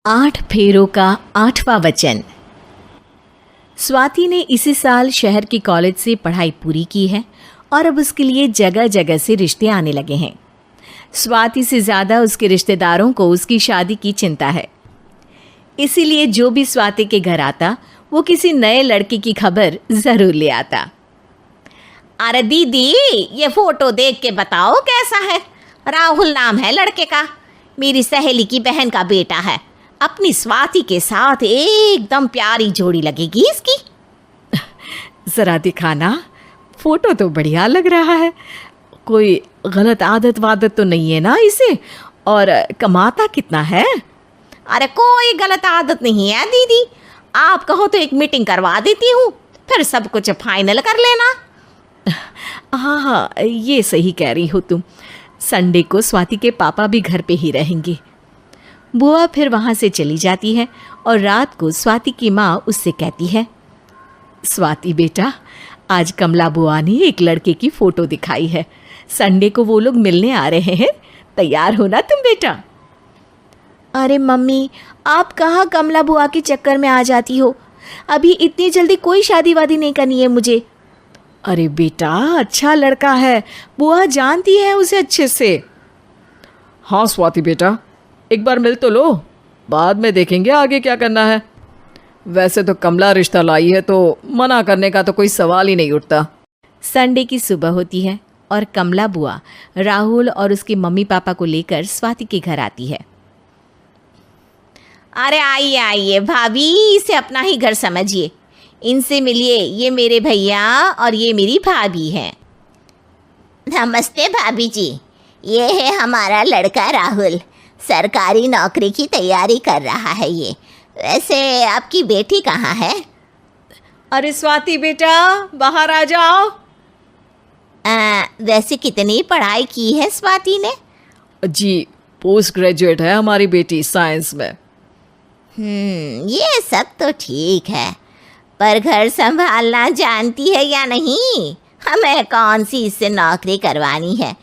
8 फेरों का 8वां वचन। स्वाति ने इसी साल शहर के कॉलेज से पढ़ाई पूरी की है और अब उसके लिए जगह जगह से रिश्ते आने लगे हैं। स्वाति से ज़्यादा उसके रिश्तेदारों को उसकी शादी की चिंता है, इसीलिए जो भी स्वाति के घर आता वो किसी नए लड़के की खबर ज़रूर ले आता। अरे दीदी, ये फोटो देख के बताओ कैसा है। राहुल नाम है लड़के का, मेरी सहेली की बहन का बेटा है। अपनी स्वाति के साथ एकदम प्यारी जोड़ी लगेगी इसकी। ज़रा दिखाना, फोटो तो बढ़िया लग रहा है। कोई गलत आदत वादत तो नहीं है ना इसे? और कमाता कितना है? अरे कोई गलत आदत नहीं है दीदी, आप कहो तो एक मीटिंग करवा देती हूँ, फिर सब कुछ फाइनल कर लेना। हाँ, ये सही कह रही हो तुम। संडे को स्वाति के पापा भी घर पे ही रहेंगे। बुआ फिर वहाँ से चली जाती है और रात को स्वाति की माँ उससे कहती है, स्वाति बेटा, आज कमला बुआ ने एक लड़के की फ़ोटो दिखाई है। संडे को वो लोग मिलने आ रहे हैं, तैयार हो ना तुम बेटा? अरे मम्मी, आप कहाँ कमला बुआ के चक्कर में आ जाती हो? अभी इतनी जल्दी कोई शादी वादी नहीं करनी है मुझे। अरे बेटा, अच्छा लड़का है, बुआ जानती है उसे अच्छे से। हाँ स्वाति बेटा, एक बार मिल तो लो, बाद में देखेंगे आगे क्या करना है। वैसे तो कमला रिश्ता लाई है तो मना करने का तो कोई सवाल ही नहीं उठता। संडे की सुबह होती है और कमला बुआ राहुल और उसके मम्मी पापा को लेकर स्वाति के घर आती है। अरे आइए आइए भाभी, इसे अपना ही घर समझिए। इनसे मिलिए, ये मेरे भैया और ये मेरी भाभी हैं। नमस्ते भाभी जी, ये है हमारा लड़का राहुल, सरकारी नौकरी की तैयारी कर रहा है ये। वैसे आपकी बेटी कहाँ है? अरे स्वाति बेटा, बाहर आ जाओ। वैसे कितनी पढ़ाई की है स्वाति ने? जी, पोस्ट ग्रेजुएट है हमारी बेटी साइंस में। ये सब तो ठीक है, पर घर संभालना जानती है या नहीं? हमें कौन सी इससे नौकरी करवानी है,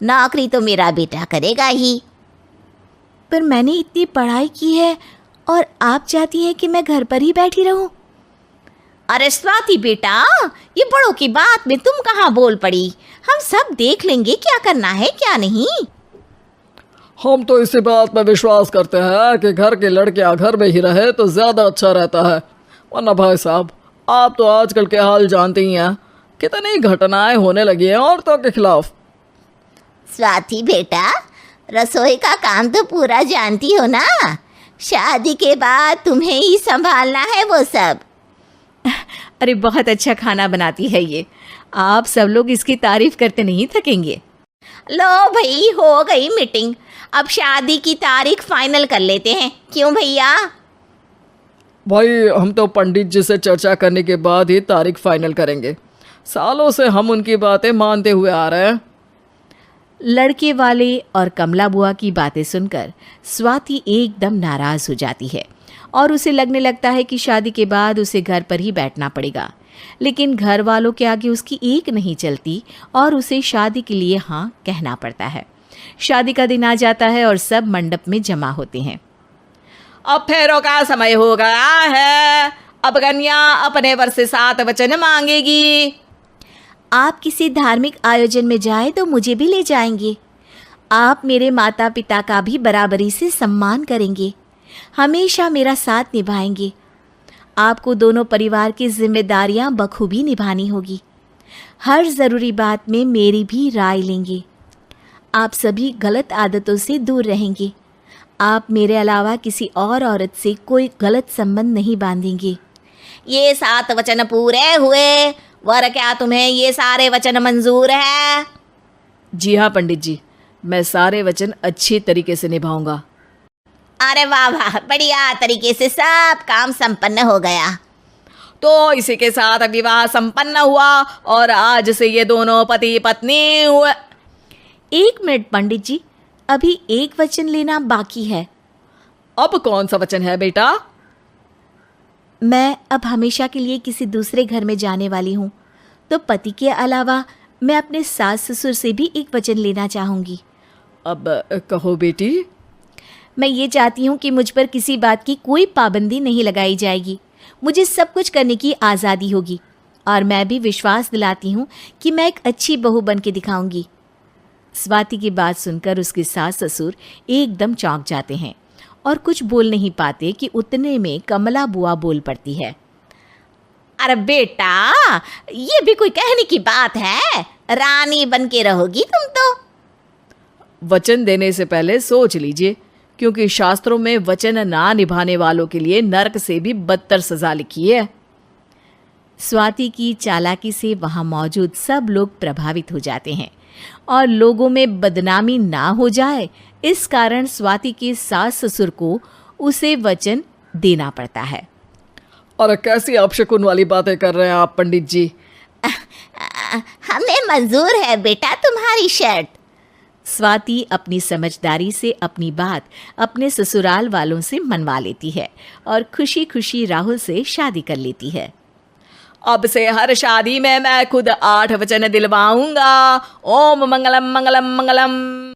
नौकरी तो मेरा बेटा करेगा ही। पर मैंने इतनी पढ़ाई की है और आप चाहती हैं कि मैं घर पर ही बैठी रहूं? अरे स्वाति बेटा, ये बड़ों की बात में तुम कहाँ बोल पड़ी? हम सब देख लेंगे क्या करना है क्या नहीं। हम तो इसी बात पर विश्वास करते हैं कि घर के लड़कियां घर में ही रहे तो ज़्यादा अच्छा रहता है। वरना भाई साहब, आप तो आजकल के हाल जानते ही हैं, कितनी घटनाएं होने लगी हैं औरतों के खिलाफ। स्वाति बेटा, रसोई का काम तो पूरा जानती हो ना? शादी के बाद तुम्हें ही संभालना है वो सब। अरे बहुत अच्छा खाना बनाती है ये, आप सब लोग इसकी तारीफ करते नहीं थकेंगे। लो भाई, हो गई मीटिंग, अब शादी की तारीख फाइनल कर लेते हैं। क्यों भैया? भाई, हम तो पंडित जी से चर्चा करने के बाद ही तारीख फाइनल करेंगे। सालों से हम उनकी बातें मानते हुए आ रहे हैं। लड़के वाले और कमला बुआ की बातें सुनकर स्वाति एकदम नाराज़ हो जाती है और उसे लगने लगता है कि शादी के बाद उसे घर पर ही बैठना पड़ेगा। लेकिन घर वालों के आगे उसकी एक नहीं चलती और उसे शादी के लिए हाँ कहना पड़ता है। शादी का दिन आ जाता है और सब मंडप में जमा होते हैं। अब फेरों का समय हो गया है, अब कन्या अपने वर से 7 वचन मांगेगी। आप किसी धार्मिक आयोजन में जाएं तो मुझे भी ले जाएंगे। आप मेरे माता पिता का भी बराबरी से सम्मान करेंगे, हमेशा मेरा साथ निभाएंगे। आपको दोनों परिवार की जिम्मेदारियां बखूबी निभानी होगी। हर ज़रूरी बात में मेरी भी राय लेंगे। आप सभी गलत आदतों से दूर रहेंगे। आप मेरे अलावा किसी और औरत से कोई गलत संबंध नहीं बांधेंगे। ये 7 वचन पूरे हुए, वर क्या तुम्हें ये सारे वचन मंजूर है? जी हाँ पंडित जी, मैं सारे वचन अच्छे तरीके से निभाऊंगा। अरे वाह वाह, बढ़िया तरीके से सब काम संपन्न हो गया। तो इसी के साथ विवाह संपन्न हुआ और आज से ये दोनों पति पत्नी हुए। 1 मिनट पंडित जी, अभी एक वचन लेना बाकी है। अब कौन सा वचन है बेटा? मैं अब हमेशा के लिए किसी दूसरे घर में जाने वाली हूँ, तो पति के अलावा मैं अपने सास ससुर से भी एक वचन लेना चाहूँगी। अब कहो बेटी। मैं ये चाहती हूँ कि मुझ पर किसी बात की कोई पाबंदी नहीं लगाई जाएगी। मुझे सब कुछ करने की आज़ादी होगी और मैं भी विश्वास दिलाती हूँ कि मैं एक अच्छी बहू बन के दिखाऊंगी। स्वाति की बात सुनकर उसके सास ससुर एकदम चौंक जाते हैं और कुछ बोल नहीं पाते कि उतने में कमला बुआ बोल पड़ती है। अरे बेटा, ये भी कोई कहने की बात है? रानी बन के रहोगी तुम तो। वचन देने से पहले सोच लीजिए, क्योंकि शास्त्रों में वचन ना निभाने वालों के लिए नरक से भी बदतर सजा लिखी है। स्वाति की चालाकी से वहाँ मौजूद सब लोग प्रभावित हो जाते हैं और लोगों में बदनामी ना हो जाए, इस कारण स्वाति के सास ससुर को उसे वचन देना पड़ता है। और कैसी अपशकुन वाली बातें कर रहे हैं आप पंडित जी? हमें मंजूर है बेटा तुम्हारी शर्त। स्वाति अपनी समझदारी से अपनी बात अपने ससुराल वालों से मनवा लेती है और खुशी खुशी राहुल से शादी कर लेती है। अब से हर शादी में मैं खुद 8 वचन दिलवाऊंगा। ओम मंगलम मंगलम मंगलम।